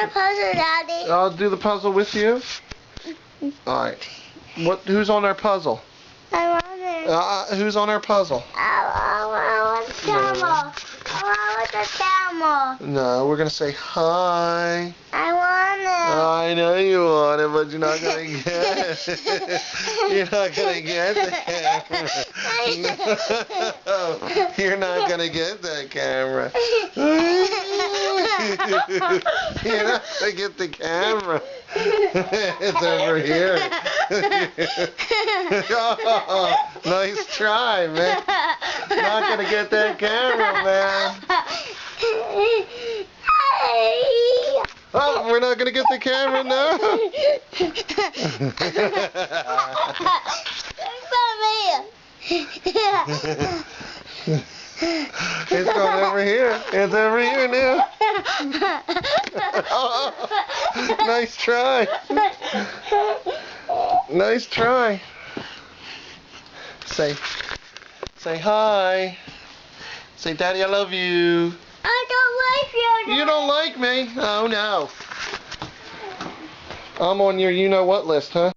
the puzzle, Daddy. I'll do the puzzle with you. All right. Who's on our puzzle? I want it. Who's on our puzzle? I want the camel. I want the camel. No, we're gonna say hi. I want it. I know you want it, but you're not gonna get it. You're not gonna get the camera. You're not gonna get that camera. You're not gonna get the camera. It's over here. Oh, nice try, man. Not gonna get that camera, man. Oh, we're not gonna get the camera now. It's going over here. It's over here now. Oh, nice try. Nice try. Say hi. Say, Daddy, I love you. I don't like you. You don't like me? Oh, no. I'm on your you-know-what list, huh?